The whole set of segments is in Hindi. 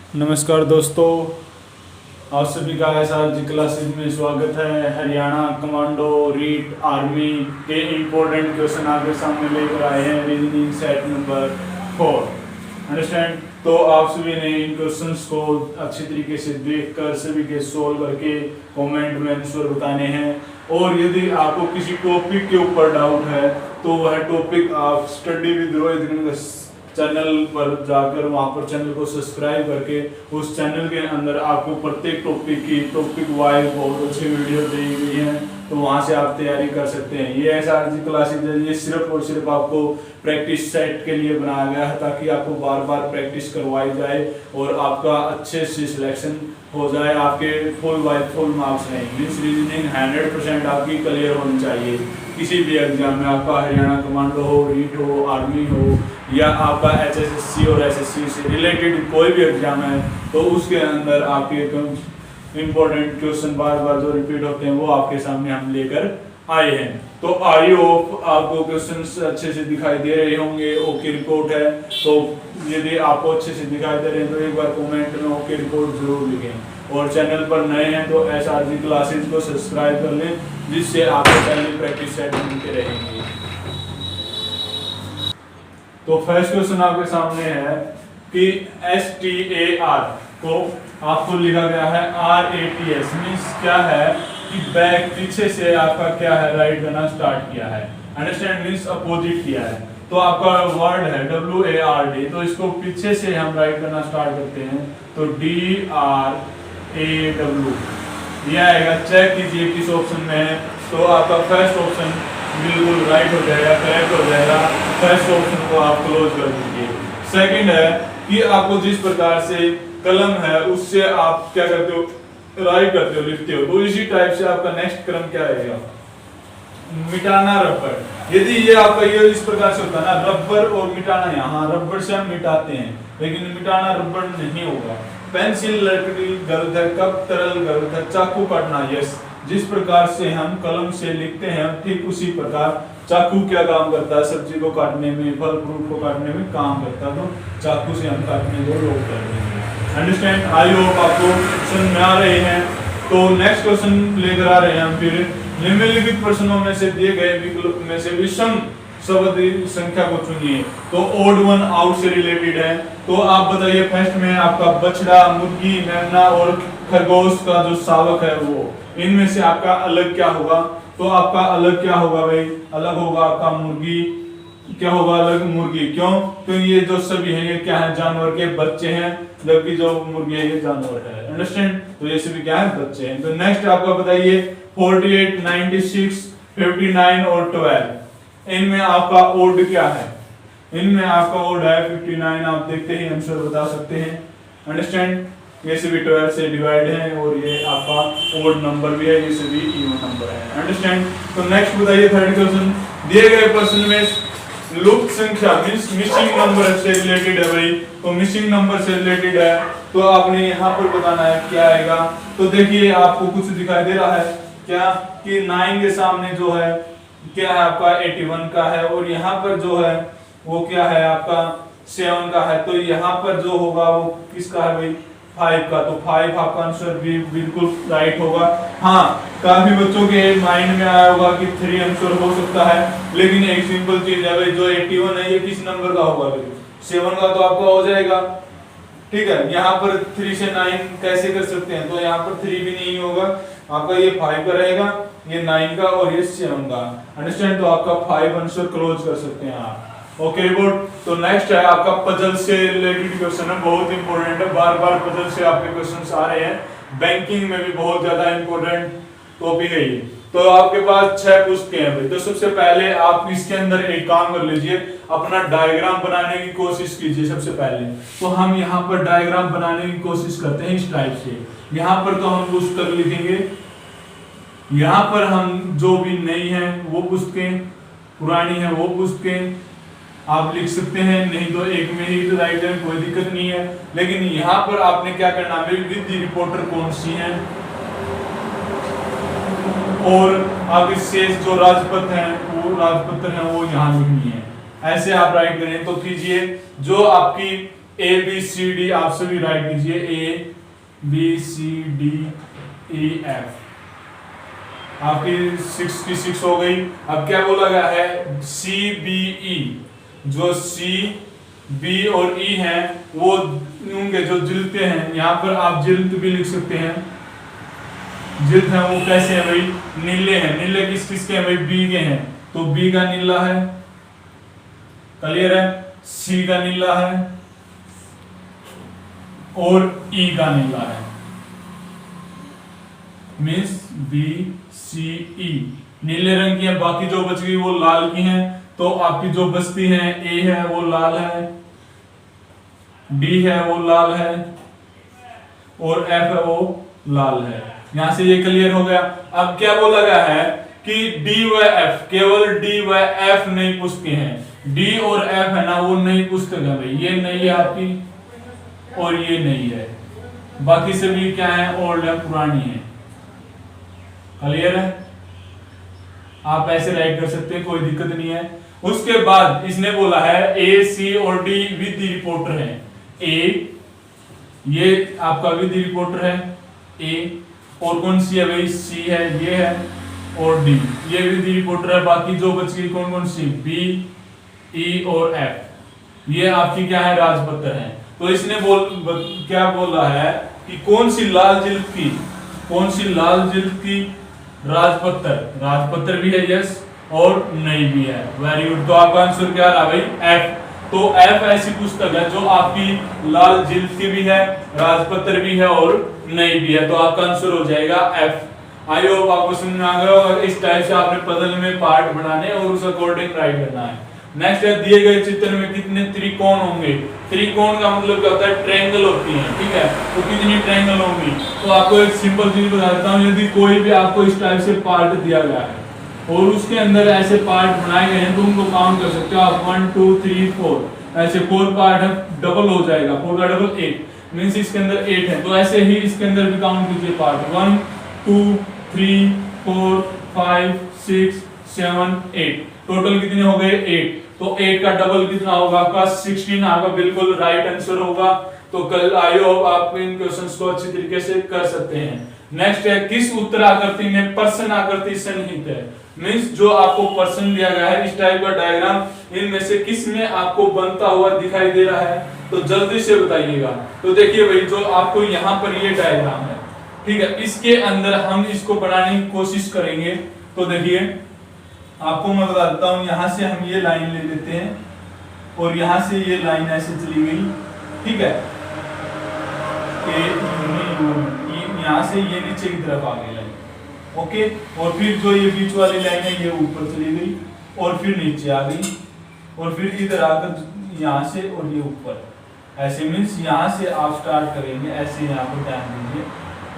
नमस्कार दोस्तों, आप सभी का एसआरजी क्लासेस में स्वागत है। हरियाणा कमांडो रीट आर्मी के इम्पोर्टेंट क्वेश्चन आपके सामने लेकर आए हैं। Reasoning set number 4 understand. तो आप सभी ने इन क्वेश्चंस को अच्छी तरीके से देखकर सभी के सोल्व करके कमेंट में आंसर बताने हैं। और यदि आपको किसी टॉपिक के ऊपर डाउट है तो वह टॉपिक आप स्टडी विद रोहित चैनल पर जाकर वहां पर चैनल को सब्सक्राइब करके उस चैनल के अंदर आपको प्रत्येक टॉपिक वाइज बहुत अच्छी वीडियो दी गई है, तो वहां से आप तैयारी कर सकते हैं। ये एसआरजी क्लासेस ये सिर्फ और सिर्फ आपको प्रैक्टिस सेट के लिए बनाया गया है, ताकि आपको बार बार प्रैक्टिस करवाई जाए और आपका अच्छे से सिलेक्शन हो जाए। आपके फुल मार्क्स नहीं, मीन्स रीजनिंग 100% आपकी क्लियर होनी चाहिए। किसी भी एग्जाम में आपका हरियाणा कमांडो हो, रीट हो, आर्मी हो या आपका HSSC और SSC से रिलेटेड कोई भी एग्जाम है, तो उसके अंदर आपके इम्पोर्टेंट क्वेश्चन बार बार जो रिपीट होते हैं वो आपके सामने हम लेकर आए हैं। तो आई होप आपको क्वेश्चंस अच्छे से दिखाई दे रहे होंगे। ओके रिपोर्ट है, तो यदि आपको अच्छे से दिखाई दे रहे हैं तो एक बार कमेंट में ओके रिपोर्ट जरूर लिखें। और चैनल पर नए हैं तो एसआरजी क्लासेस को सब्सक्राइब कर लें, जिससे आपको पहले प्रैक्टिस सेट मिलते रहेंगे। तो फर्स्ट क्वेश्चन आपके सामने है कि STAR को आपको लिखा गया है RATS, मीन्स क्या है कि बैक पीछे से आपका क्या है राइट करना स्टार्ट किया है। अंडरस्टैंड मीन्स अपोजिट किया है। तो आपका वर्ड है WARD, तो इसको पीछे से हम राइट करना स्टार्ट करते हैं तो DRAW यह आएगा। चेक कीजिए किस ऑप्शन में है, तो आपका फर्स्ट ऑप्शन बिल्कुल राइट हो जाएगा, करेक्ट हो जाएगा। फर्स्ट ऑप्शन को आप क्लोज कर दीजिए। सेकंड है कि आपको जिस प्रकार से कलम है उससे आप क्या करते हो, राइट करते हो, लिखते हो, तो इसी टाइप से आपका नेक्स्ट क्रम क्या रहेगा, मिटाना रबर। यदि ये आपका ये इस प्रकार से होता है ना, रबर और मिटाना, यहाँ रबर से हम मिटाते हैं लेकिन मिटाना रबर नहीं होगा। पेंसिल लकड़ी गलत है, कप तरल गलत है, चाकू काटना यस। जिस प्रकार से हम कलम से लिखते हैं ठीक उसी प्रकार चाकू क्या काम करता है, सब्जी को काटने में, फल फ्रूट को काटने में काम करता है। तो चाकू से हम काटने को रोक कर देंगे। अंडरस्टैंड। आई होप आपको समझ में आ रहे हैं। तो नेक्स्ट क्वेश्चन लेकर आ रहे हैं हम फिर। निम्नलिखित प्रश्नों में से दिए गए विकल्प में से विषम शब्द संख्या को चुनिए। तो ओड वन आउट से रिलेटेड है, तो आप बताइए। फर्स्ट में आपका बछड़ा, मुर्गी, मेमना और खरगोश का जो शावक है वो, इनमें से आपका अलग क्या होगा। तो आपका अलग क्या होगा भाई, अलग होगा आपका मुर्गी। क्या होगा अलग, मुर्गी। क्यों, तो ये जो सभी है ये क्या है, जानवर के बच्चे हैं, जबकि जो मुर्गी है ये जानवर है। अंडरस्टैंड। तो ये सभी क्या है, बच्चे हैं। तो नेक्स्ट आपका बताइए 48, 96, 59 और 12, इनमें आपका ओड क्या है। इनमें आपका ओड है 59, आप देखते ही आंसर बता सकते हैं। अंडरस्टैंड। ये सभी 12 से डिवाइड है और ये आपका ओड नंबर भी है, ये सभी इवन नंबर है। अंडरस्टैंड। तो नेक्स्ट बताइए थर्ड क्वेश्चन। दिए गए प्रश्न में लुप्त संख्या मींस मिसिंग नंबर से रिलेटेड है भाई, तो मिसिंग नंबर से रिलेटेड है, तो आपने यहाँ पर बताना है क्या आएगा। तो देखिए आपको कुछ दिखाई दे रहा है क्या कि 9 के सामने जो है क्या है आपका 81 का है, और यहाँ पर जो है वो क्या है आपका 7 का है। तो यहाँ पर जो होगा वो किसका है भाई, 5 का। तो 5 आपका आंसर भी बिल्कुल राइट होगा। हाँ, काफी बच्चों के माइंड में आया होगा कि 3 आंसर हो सकता है, लेकिन एक सिंपल चीज है भाई, जो 81 है ये किस नंबर का होगा भाई, 7 का तो आपका हो जाएगा। ठीक है, यहाँ पर 3 से 9 कैसे कर सकते हैं, तो यहाँ पर 3 भी नहीं होगा आपका, ये 5 का रहेगा, ये 9 का और ये 7 का। अंडरस्टैंड। तो आपका 5 आंसर क्लोज कर सकते हैं आप। Okay report. तो नेक्स्ट है आपका पजल से रिलेटेड क्वेश्चन है, बहुत इंपॉर्टेंट है, बार बार पजल से आपके क्वेश्चंस आ रहे हैं। बैंकिंग में भी बहुत ज्यादा इंपॉर्टेंट टॉपिक है ये। तो आपके पास 6 पुस्तकें हैं भाई। तो सबसे पहले आप इसके अंदर एक काम कर लीजिए, अपना डायग्राम बनाने की कोशिश कीजिए सबसे पहले। तो हम यहाँ पर डायग्राम बनाने की कोशिश करते हैं इस टाइप से। यहाँ पर तो हम पुस्तक लिखेंगे, यहाँ पर हम जो भी नई है वो पुस्तकें, पुरानी है वो पुस्तकें आप लिख सकते हैं, नहीं तो एक में ही राइट है, कोई दिक्कत नहीं है। लेकिन यहाँ पर आपने क्या करना है, विद रिपोर्टर कौन सी है, और आप इससे जो राजपत्र है वो यहाँ लिखनी है। ऐसे आप राइट करें तो कीजिए। जो आपकी ए बी सी डी आप सभी राइट कीजिए, A B C D E F, आपकी 66 हो गई। अब क्या बोला गया है, सी बी ई, जो सी बी और ई हैं वो उनके जो जिल्ते हैं, यहाँ पर आप जिल्त भी लिख सकते हैं, जिल्त हैं वो कैसे हैं भाई, नीले हैं। नीले किस किस के हैं भाई, बी के हैं, तो बी का नीला है, क्लियर है, सी का नीला है और ई का नीला है, मीन्स बी सी ई नीले रंग की है। बाकी जो बच गई वो लाल की हैं, तो आपकी जो बचती हैं ए है वो लाल है, डी है वो लाल है और एफ है वो लाल है। यहां से ये क्लियर हो गया। अब क्या बोला गया है कि डी व एफ, केवल डी व एफ नहीं पुस्तकें हैं, डी और एफ है ना वो नई पुस्तक है भाई, ये नई है आपकी और ये नई है, बाकी सभी क्या है, ओल्ड है, पुरानी है, क्लियर है। आप ऐसे राइट कर सकते हैं, कोई दिक्कत नहीं है। उसके बाद इसने बोला है ए सी और डी विद रिपोर्टर है, ए ये आपका विद रिपोर्टर है ए, और कौन सी है भाई, सी है, ये है, और डी ये विद रिपोर्टर है। बाकी जो बच गई कौन कौन सी, बी ई और एफ, ये आपकी क्या है, राजपत्र है। तो इसने क्या बोला है कि कौन सी लाल जिल्द की, कौन सी लाल जिल्द की, राजपत्र, राजपत्र भी है यस और नहीं भी है, वेरी गुड। तो आपका आंसर क्या रहा भाई, एफ। तो एफ ऐसी पुस्तक है जो आपकी लाल जिल्द की भी है, राजपत्र भी है और नहीं भी है, तो आपका आंसर हो जाएगा एफ। आई होप आपको समझ में आ गया और इस टाइप से आपने पजल में पार्ट बनाने और उस अकॉर्डिंग राइट करना है। नेक्स्ट है, दिए गए चित्र में कितने त्रिकोण होंगे। त्रिकोण का मतलब क्या होता है, ट्रायंगल होती है, ठीक है, तो कितनी ट्रायंगल होंगी। तो आपको एक सिंपल चीज बता देता हूँ, यदि कोई भी आपको इस टाइप से पार्ट दिया गया है और उसके अंदर ऐसे पार्ट बनाए गए हैं, तो उनको काउंट कर सकते हो आप, 1 2 3 4, ऐसे 4 पार्ट है, डबल हो जाएगा, 4 का डबल 8, मींस इसके अंदर 8 है। तो ऐसे ही इसके अंदर भी काउंट कीजिए पार्ट, 1 2 3 4 5 6 7 8, टोटल कितने हो गए 8। तो 8 का डबल कितना होगा आपका 16, आपका बिल्कुल राइट आंसर होगा। तो कल आई होप आप इन क्वेश्चंस को अच्छी तरीके से कर सकते हैं। नेक्स्ट है, किस उत्तर आकृति में प्रश्न आकृति सन्निहित है, मींस जो आपको प्रश्न दिया गया है इस टाइप का डायग्राम, इनमें से किस में आपको बनता हुआ दिखाई दे रहा है, तो जल्दी से बताइएगा। तो देखिए भाई, जो आपको यहाँ पर ये डायग्राम है, ठीक है, इसके अंदर हम इसको बनाने की कोशिश करेंगे। तो देखिए आपको मैं बता देता हूँ, यहाँ से हम ये लाइन ले लेते हैं और यहाँ से ये लाइन ऐसे चली गई, ठीक है, यहाँ से ये नीचे की तरफ आ गई लाइन, ओके, और फिर जो ये बीच वाली लाइन है ये ऊपर चली गई और फिर नीचे आ गई और फिर इधर आकर यहाँ से और ये ऊपर, ऐसे मीन्स यहाँ से आप स्टार्ट करेंगे, ऐसे यहाँ पर ध्यान दीजिए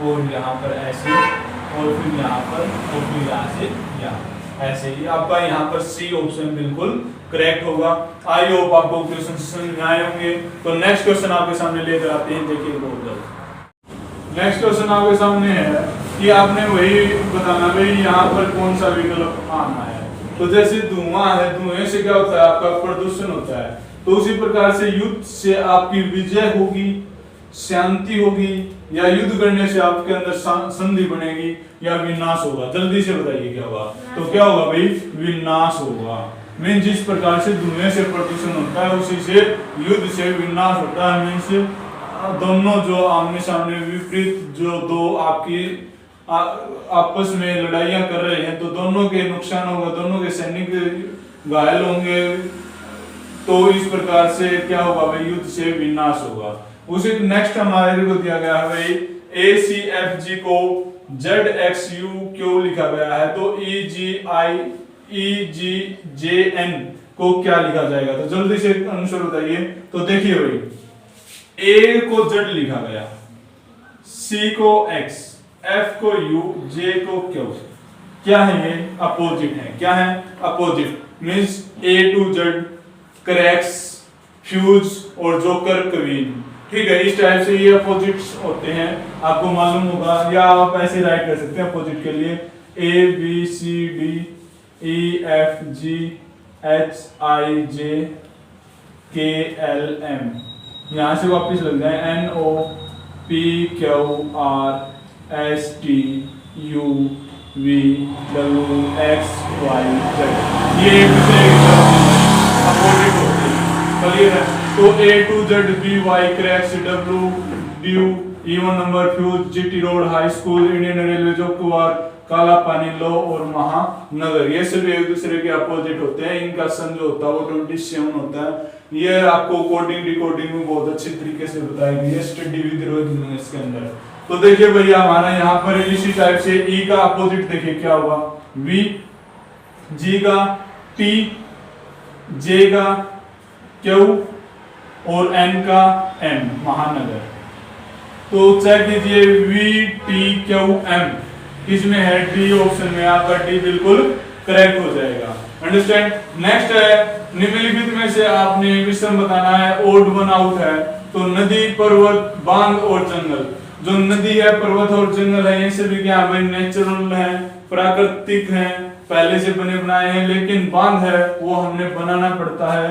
और यहाँ पर ऐसे और फिर यहाँ पर और फिर यहाँ से यहाँ, ऐसे ही आपका यहाँ पर सी ऑप्शन बिल्कुल करेक्ट होगा। आई होप आपको क्वेश्चन समझ में आए होंगे। तो नेक्स्ट क्वेश्चन आपके सामने लेकर आते हैं, देखिए बहुत जल्द। नेक्स्ट क्वेश्चन आपके सामने है कि आपने वही बताना भाई यहाँ पर कौन सा विकल्प आना है। तो जैसे धुआं है, धुएं से क्या होता है, आपका प्रदूषण होता है, तो उसी प्रकार से युद्ध से आपकी विजय होगी, शांति होगी, या युद्ध करने से आपके अंदर संधि बनेगी या विनाश होगा। जल्दी से बताइए क्या होगा। तो क्या होगा भाई, विनाश होगा। मीन जिस प्रकार से धुएं से प्रदूषण होता है उसी से युद्ध से विनाश होता है। मीन्स दोनों जो आमने सामने विपरीत जो दो आपकी आपस में लड़ाइयां कर रहे हैं, तो दोनों के नुकसान होगा, दोनों के सैनिक घायल होंगे। तो इस प्रकार से क्या होगा भाई, युद्ध से विनाश होगा। उसी नेक्स्ट हमारे को दिया गया है भाई, ए सी एफ जी को जेड एक्स यू क्यों लिखा गया है, तो ई जी जे एन को क्या लिखा जाएगा। तो जल्दी से आंसर बताइए। तो देखिए भाई, ए को जेड लिखा गया, सी को एक्स, एफ को यू, जे को क्यू। क्या है ये, अपोजिट है। क्या है, opposite, means A to Z, क्रैक्स, फ्यूज और जोकर कवीन, ठीक है, इस टाइप से ये अपोजिट्स होते हैं, आपको मालूम होगा। या आप ऐसे राइट कर सकते हैं अपोजिट के लिए, A B C D E F G H I J K L M, यहाँ से वापस लग जाए NOPQRSTUVWXYZ, ये एक दूसरे के अपोजिट होते हैं, क्लियर है। तो A to Z BY cracks W due even number fuse GT road high school Indian railway जो कुआर काला पानी लो और महानगर, ये सभी एक दूसरे के अपोजिट होते हैं। इनका सन जो होता है वो 27 होता है। ये आपको कोडिंग डिकोडिंग में बहुत अच्छी तरीके से बताया गया है स्टडी विद रोज इसके अंदर। तो देखिए भैया हमारा यहाँ पर इसी टाइप से ई का अपोजिट देखिए क्या हुआ, वी, जी का टी, जे का क्यू और एन का एम महानगर। तो चेक कीजिए वी टी क्यू एम इसमें है, डी ऑप्शन में आपका डी बिल्कुल करेक्ट हो जाएगा। अंडरस्टैंड। नेक्स्ट है निम्नलिखित में से आपने मिश्रण बताना है, ओड वन आउट है। तो नदी, पर्वत, बांध और जंगल। जो नदी है, पर्वत और जंगल है, ये सभी क्या है, नेचुरल है, प्राकृतिक है, पहले से बने बनाए हैं। लेकिन बांध है वो हमने बनाना पड़ता है,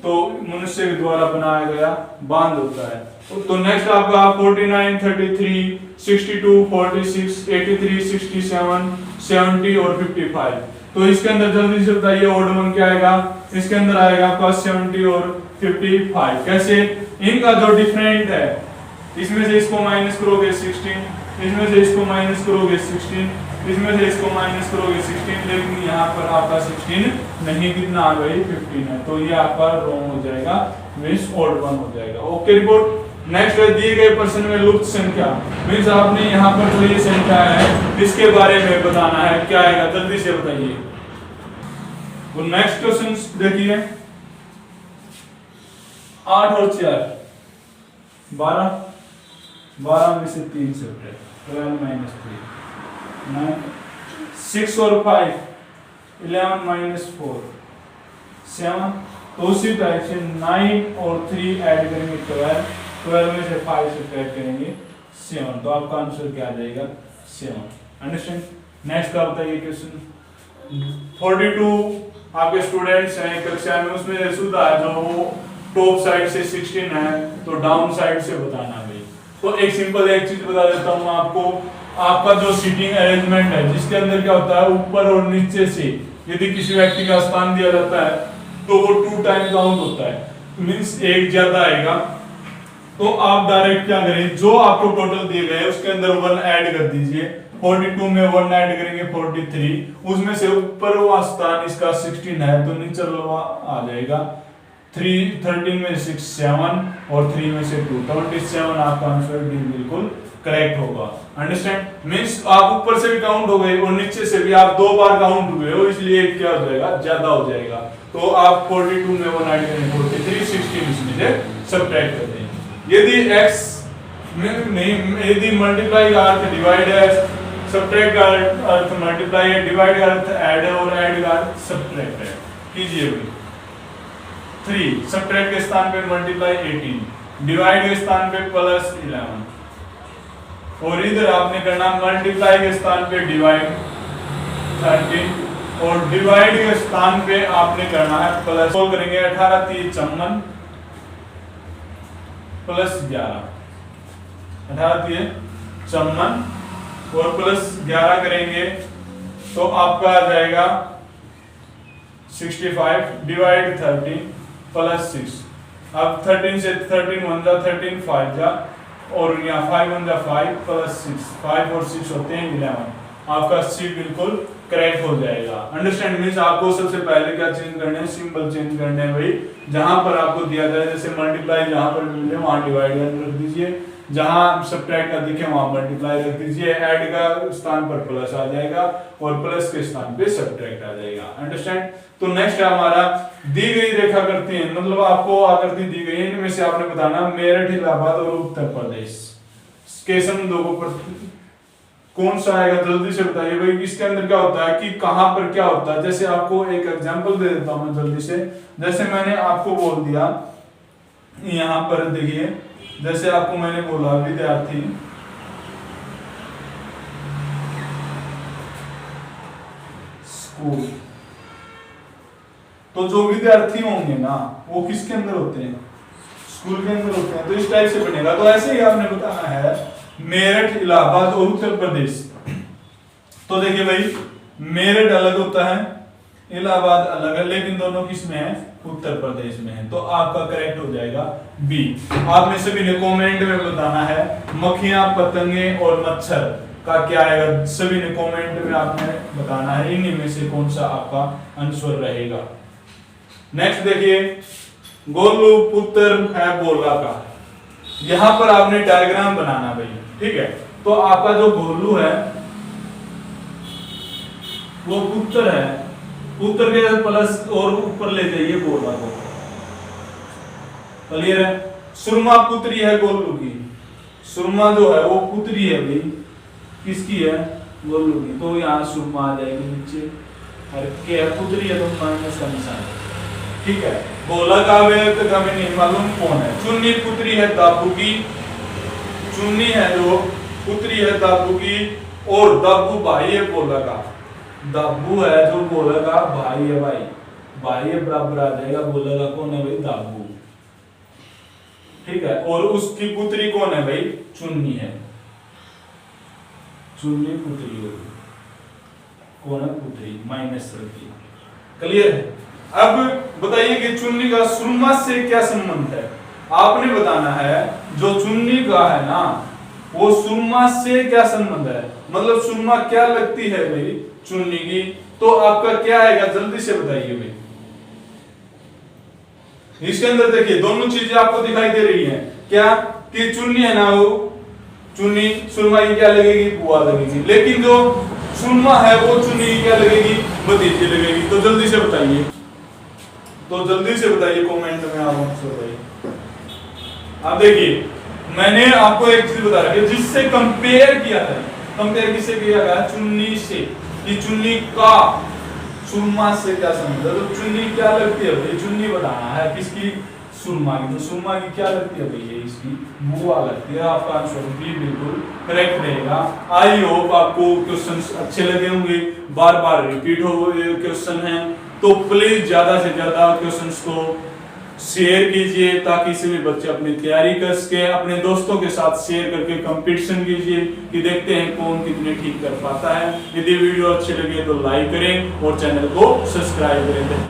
तो मनुष्य के द्वारा बनाया गया बांध होता है। तो नेक्स्ट आपका 49, 33, 62, 46, 83, 67, 70 और 55। तो इसके अंदर जल्दी से बताइए ओड वन क्या आएगा, इसके अंदर आएगा आपका 70 और 55। कैसे, इनका जो डिफरेंट है, इसमें से इसको माइनस करोगे 16, इसमें से इसको माइनस करोगे 16, इसमें से इसको माइनस करोगे 16, लेकिन यहाँ पर आपका 16 नहीं, कितना आ गई 15 है। तो ये आपका रॉन्ग हो जाएगा, मींस ओड वन हो जाएगा। Okay report. नेक्स्ट है दिए गए प्रश्न में लुप्त संख्या, मींस आपने यहाँ पर जो ये संख्या है इसके बारे में बताना है, क्या आएगा जल्दी से बताइए। तो नेक्स्ट क्वेश्चन देखिए, 8 और 4 12, 12 में से 3 सब्ट्रैक्ट 12 माइनस 3 9, 6 और 5 11 माइनस 4 7। तो उसी टाइप से 9 और 3 ऐड करेंगे 12, 12 में से 5 सब्ट्रैक्ट करेंगे 7। तो आपका आंसर क्या आ जाएगा 7। अंडरस्टैंड। नेक्स्ट का बताइए क्वेश्चन 42 आपके स्टूडेंट्स हैं कक्षा में, उसमें सुधा जो टॉप साइड से 16 है तो डाउन साइड से बताना है। तो एक सिंपल एक चीज बता देता हूं आपको, आपका जो सीटिंग अरेंजमेंट है जिसके अंदर क्या होता है, ऊपर और नीचे से यदि किसी व्यक्ति का स्थान दिया जाता है तो वो 2 टाइम काउंट होता है, मींस एक ज्यादा आएगा। तो आप डायरेक्ट क्या करें, जो आपको टोटल दिए गए उसके अंदर 1 ऐड कर दीजिए। 42 में 1 ऐड करेंगे 43, उसमें से ऊपर वाला स्थान इसका 16 है तो नीचे वाला आ जाएगा 13 में 6 7 और 3 में से 2 27। आपका आंसर डी बिल्कुल करेक्ट होगा। अंडरस्टैंड। मींस आप ऊपर से भी काउंट हो गए और नीचे से भी आप 2 बार काउंट हुए हो, इसलिए क्या हो जाएगा, ज्यादा हो जाएगा। तो आप 42 में 1 ऐड करेंगे 43, 16 इसमें से सब्ट्रैक्ट कर देंगे। यदि x नहीं, यदि मल्टीप्लाई का अर्थ डिवाइड है, सब्ट्रैक्ट का अर्थ मल्टीप्लाई है, डिवाइड का अर्थ ऐड है और ऐड का अर्थ सब्ट्रैक्ट है। कीजिए भाई 3 सब्ट्रैक्ट के स्थान पे मल्टीप्लाई 18, डिवाइड के स्थान पे प्लस 11, और इधर आपने करना मल्टीप्लाई के स्थान पे डिवाइड 13 और डिवाइड के स्थान पे आपने करना है प्लस। सोल्व करेंगे 18 3 54 प्लस 11, 18 3 54 और प्लस 11 करेंगे तो आपका आ जाएगा 65 डिवाइड 30 प्लस 6। अब 13 से 13 1 जा 13 5 जा और यहाँ 5 1 जा 5 प्लस 6, 5 और 6 होते हैं 11। आपका सी बिल्कुल करेक्ट हो जाएगा। अंडरस्टैंड। मींस आपको सबसे पहले क्या चेंज करना है, सिंबल चेंज करने हैं भाई। जहां पर आपको दिया जाए जैसे मल्टीप्लाई जहां पर मिले वहां डिवाइड रख दीजिए, जहां सब्ट्रैक्ट का दिखे वहां मल्टीप्लाई रख दीजिए, ऐड का स्थान पर प्लस आ जाएगा और प्लस के स्थान पे सब्ट्रैक्ट आ जाएगा। अंडरस्टैंड। तो नेक्स्ट है हमारा दी गई रेखा करती है, मतलब आपको आकृति दी गई है, इनमें से आपने बताना मेरठ, इलाहाबाद और उत्तर प्रदेश के संबंधों को कौन सा आएगा जल्दी से बताइए भाई। इसके अंदर क्या होता है कि कहां पर क्या होता है, जैसे आपको एक एग्जांपल दे देता हूं मैं जल्दी से। जैसे मैंने आपको बोल दिया यहां पर देखिए, जैसे आपको मैंने बोला विद्यार्थी स्कूल, तो जो विद्यार्थी होंगे ना वो किसके अंदर होते हैं, स्कूल के अंदर होते हैं, तो इस टाइप से बनेगा। तो ऐसे ही आपने बताना है मेरठ, इलाहाबाद और उत्तर प्रदेश। तो देखिए भाई, मेरठ अलग होता है, इलाहाबाद अलग है, लेकिन दोनों किस में है? उत्तर प्रदेश में है। तो आपका करेक्ट हो जाएगा बी। आपने सभी ने कमेंट में बताना है मक्खियां, पतंगे और मच्छर का क्या आएगा, सभी ने कमेंट में आपने बताना है इन्हीं में से कौन सा आपका आंसर रहेगा। नेक्स्ट देखिए, गोलू पुत्र है बोला का, यहां पर आपने डायग्राम बनाना भाई, ठीक है। तो आपका जो गोलू है वो पुत्र है, पुत्र के प्लस और ऊपर ले जाइए बोला को, क्लियर है। सुरमा पुत्री है गोलू की, सुरमा जो है वो पुत्री है भाई, किसकी है? गोलू की। तो यहाँ सुरमा आ जाएगी नीचे, और क्या है? पुत्री है, तो माइनस का निशान, ठीक है। बोला का व्यक्त का भी नहीं मालूम कौन है। चुन्नी पुत्री है दाबू की, चुन्नी है जो पुत्री है दाबू की, और दाबू भाई है बोला का, दाबू है जो बोला का भाई है, भाई भाई है बराबर आ जाएगा, बोला का कौन है भाई? दाबू, ठीक है। और उसकी पुत्री कौन है भाई? चुन्नी है, चुन्नी पुत्री होगी, कौन है? पुत्री, माइनस रखिए, क्लियर है। अब बताइए कि चुन्नी का सुरमा से क्या संबंध है? आपने बताना है जो चुन्नी का है ना, वो सुरमा से क्या संबंध है, मतलब सुरमा क्या लगती है भाई चुन्नी की। तो आपका क्या आएगा, जल्दी से बताइए भाई। इसके अंदर देखिए दोनों चीजें आपको दिखाई दे रही हैं, क्या कि चुन्नी है ना, वो चुन्नी सुरमा की क्या लगेगी? बुआ लगेगी, लेकिन जो सुरमा है वो चुन्नी की क्या लगेगी? भतीजी लगेगी। तो जल्दी से बताइए, तो जल्दी से बताइए कमेंट में आप आंसर भाई। आप देखिए, मैंने आपको एक चीज बता रखी है जिससे कंपेयर किया है, कंपेयर किससे किया गया? चुन्नी से, कि चुन्नी का सुरमा से क्या संबंध है। तो चुन्नी क्या लगती है भाई? चुन्नी बताना है किसकी? सुरमा की। तो सुरमा की क्या लगती है भैया? इसकी बुआ लगती है। आपका आंसर भी बिल्कुल करेक्ट रहेगा। आई होप आपको क्वेश्चंस अच्छे लगे होंगे, बार बार रिपीट हो क्वेश्चन है, तो प्लीज ज्यादा से ज्यादा क्वेश्चंस को शेयर कीजिए ताकि सभी बच्चे अपनी तैयारी कर सके। अपने दोस्तों के साथ शेयर करके कंपटीशन कीजिए कि देखते हैं कौन कितने ठीक कर पाता है। यदि वीडियो अच्छे लगे तो लाइक करें और चैनल को सब्सक्राइब करें।